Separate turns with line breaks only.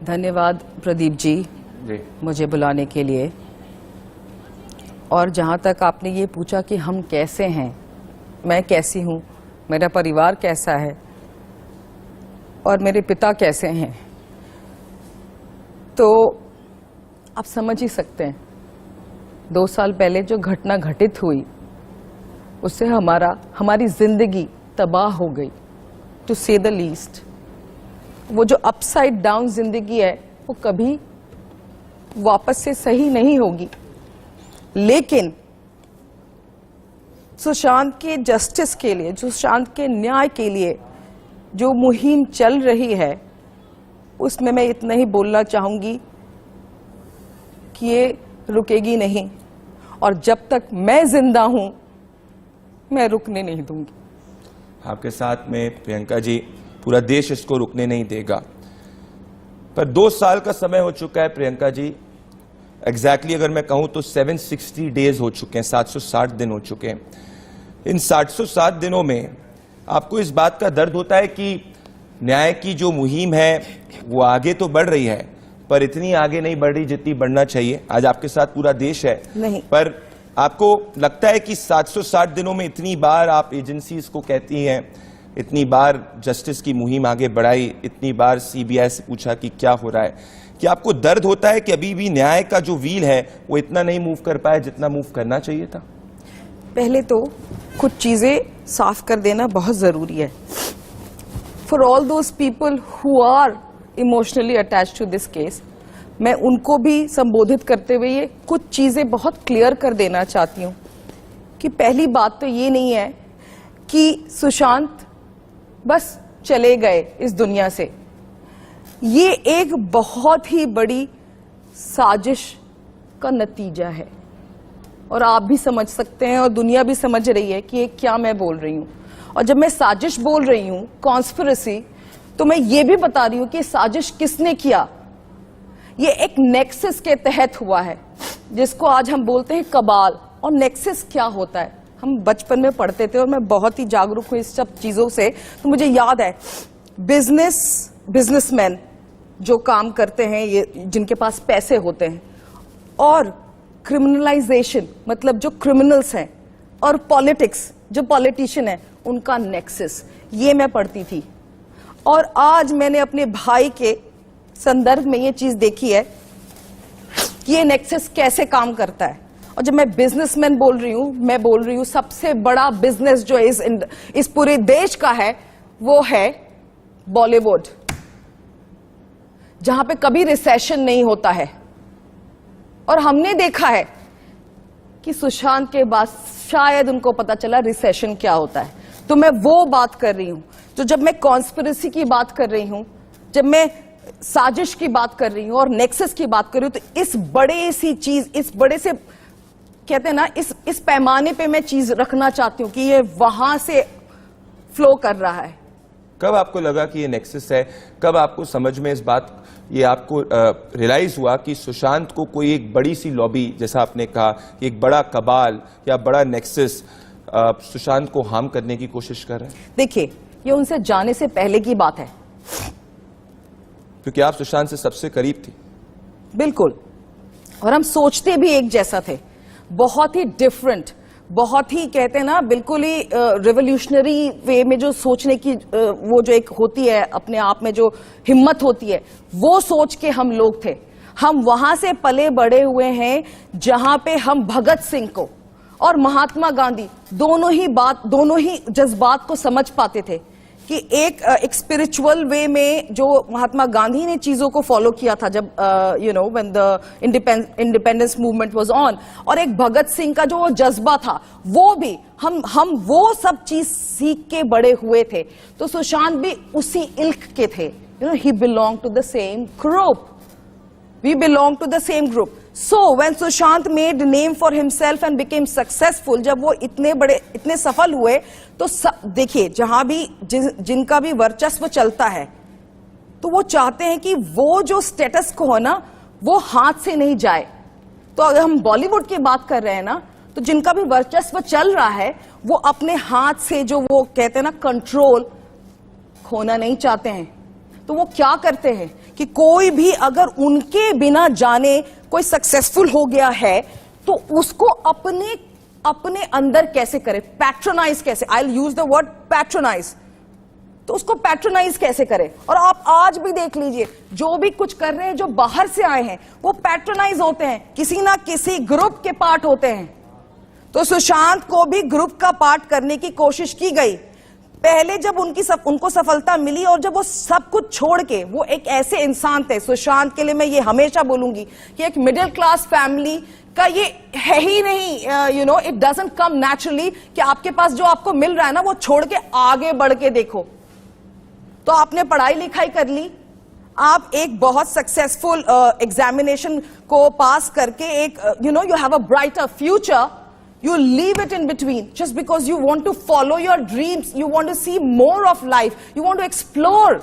धन्यवाद प्रदीप जी मुझे बुलाने के लिए। और जहाँ तक आपने ये पूछा कि हम कैसे हैं, मैं कैसी हूँ, मेरा परिवार कैसा है और मेरे पिता कैसे हैं, तो आप समझ ही सकते हैं 2 साल पहले जो घटना घटित हुई उससे हमारी जिंदगी तबाह हो गई, टू से द लीस्ट। वो जो अपसाइड डाउन जिंदगी है वो कभी वापस से सही नहीं होगी। लेकिन सुशांत के जस्टिस के लिए, सुशांत के न्याय के लिए जो मुहिम चल रही है उसमें मैं इतना ही बोलना चाहूंगी कि ये रुकेगी नहीं और जब तक मैं जिंदा हूं मैं रुकने नहीं दूंगी।
आपके साथ में प्रियंका जी, पूरा देश इसको रुकने नहीं देगा। पर 2 साल का समय हो चुका है प्रियंका जी, एग्जैक्टली अगर मैं कहूं तो 760 डेज हो चुके हैं, 760 दिन हो चुके हैं। इन 760 दिनों में आपको इस बात का दर्द होता है कि न्याय की जो मुहिम है वो आगे तो बढ़ रही है पर इतनी आगे नहीं बढ़ रही जितनी बढ़ना चाहिए। आज आपके साथ पूरा देश है
नहीं,
पर आपको लगता है कि 760 दिनों में इतनी बार आप एजेंसीज को कहती हैं, इतनी बार जस्टिस की मुहिम आगे बढ़ाई, इतनी बार सीबीआई से पूछा कि क्या हो रहा है, कि आपको दर्द होता है कि अभी भी न्याय का जो व्हील है वो इतना नहीं मूव कर पाया जितना मूव करना चाहिए था?
पहले तो कुछ चीजें साफ कर देना बहुत जरूरी है। For all those people who are emotionally attached to this case, मैं उनको भी संबोधित करते हुए ये कुछ चीजें बहुत क्लियर कर देना चाहती हूँ कि पहली बात तो ये नहीं है कि सुशांत बस चले गए इस दुनिया से। ये एक बहुत ही बड़ी साजिश का नतीजा है और आप भी समझ सकते हैं और दुनिया भी समझ रही है कि ये क्या मैं बोल रही हूँ। और जब मैं साजिश बोल रही हूँ, कॉन्स्पिरेसी, तो मैं ये भी बता रही हूँ कि साजिश किसने किया। ये एक नेक्सस के तहत हुआ है जिसको आज हम बोलते हैं कबाल। और नेक्सस क्या होता है हम बचपन में पढ़ते थे और मैं बहुत ही जागरूक हूँ इस सब चीजों से, तो मुझे याद है बिजनेसमैन जो काम करते हैं, ये जिनके पास पैसे होते हैं, और क्रिमिनलाइजेशन मतलब जो क्रिमिनल्स हैं, और पॉलिटिक्स जो पॉलिटिशियन है, उनका नेक्सस, ये मैं पढ़ती थी। और आज मैंने अपने भाई के संदर्भ में ये चीज देखी है कि ये नेक्सस कैसे काम करता है। और जब मैं बिजनेसमैन बोल रही हूं, मैं बोल रही हूं सबसे बड़ा बिजनेस जो इस पूरे देश का है वो है बॉलीवुड, जहां पे कभी रिसेशन नहीं होता है। और हमने देखा है कि सुशांत के बाद शायद उनको पता चला रिसेशन क्या होता है। तो मैं वो बात कर रही हूं। तो जब मैं कॉन्स्पिरेसी की बात कर रही हूं, जब मैं साजिश की बात कर रही हूं और नेक्सस की बात कर रही हूं, तो इस बड़े सी चीज, इस बड़े से कहते हैं ना, इस पैमाने पे मैं चीज रखना चाहती हूं कि ये वहां से फ्लो कर रहा है।
कब आपको लगा कि ये नेक्सस है? कब आपको समझ में इस बात, ये आपको रियलाइज हुआ कि सुशांत को कोई एक बड़ी सी लॉबी, जैसा आपने कहा कि एक बड़ा कबाल या बड़ा नेक्सस सुशांत को हार्म करने की कोशिश कर रहे हैं?
देखिए, ये उनसे जाने से पहले की बात है,
क्योंकि आप सुशांत से सबसे करीब थी।
बिल्कुल, और हम सोचते भी एक जैसा थे, बहुत ही डिफरेंट, बहुत ही कहते हैं ना बिल्कुल ही रिवोल्यूशनरी वे में जो सोचने की वो जो एक होती है अपने आप में जो हिम्मत होती है, वो सोच के हम लोग थे। हम वहां से पले बड़े हुए हैं जहां पे हम भगत सिंह को और महात्मा गांधी दोनों ही जज्बात को समझ पाते थे कि एक स्पिरिचुअल वे में जो महात्मा गांधी ने चीजों को फॉलो किया था जब when the independence movement was on, और एक भगत सिंह का जो जज्बा था, वो भी हम वो सब चीज सीख के बड़े हुए थे। तो सुशांत भी उसी इल्क के थे। He belong to the same group, we belong to the same group. So when Sushant made name for himself and became successful, जब वो इतने सफल हुए, तो देखिए जहां भी जिनका भी वर्चस्व चलता है, तो वो चाहते हैं कि वो जो स्टेटस को हो ना, वो हाथ से नहीं जाए। तो अगर हम बॉलीवुड की बात कर रहे हैं ना, तो जिनका भी वर्चस्व चल रहा है, वो अपने हाथ से जो वो कहते हैं ना कंट्रोल, खोना नहीं चाहते हैं। तो वो क्या करते हैं कि कोई भी अगर उनके बिना जाने कोई सक्सेसफुल हो गया है तो उसको अपने अंदर कैसे करे, पैट्रोनाइज कैसे, I will use the word patronise, तो उसको पैट्रोनाइज कैसे करें। और आप आज भी देख लीजिए जो भी कुछ कर रहे हैं, जो बाहर से आए हैं वो पैट्रोनाइज होते हैं, किसी ना किसी ग्रुप के पार्ट होते हैं। तो सुशांत को भी ग्रुप का पार्ट करने की कोशिश की गई। पहले जब उनको सफलता मिली और जब वो सब कुछ छोड़ के वो एक ऐसे इंसान थे, सुशांत के लिए मैं ये हमेशा बोलूंगी कि एक मिडिल क्लास फैमिली का ये है ही नहीं, you know, it doesn't come naturally कि आपके पास जो आपको मिल रहा है ना वो छोड़ के आगे बढ़ के देखो। तो आपने पढ़ाई लिखाई कर ली, आप एक बहुत सक्सेसफुल एग्जामिनेशन को पास करके एक you know you have a brighter future, you leave it in between just because you want to follow your dreams, you want to see more of life, you want to explore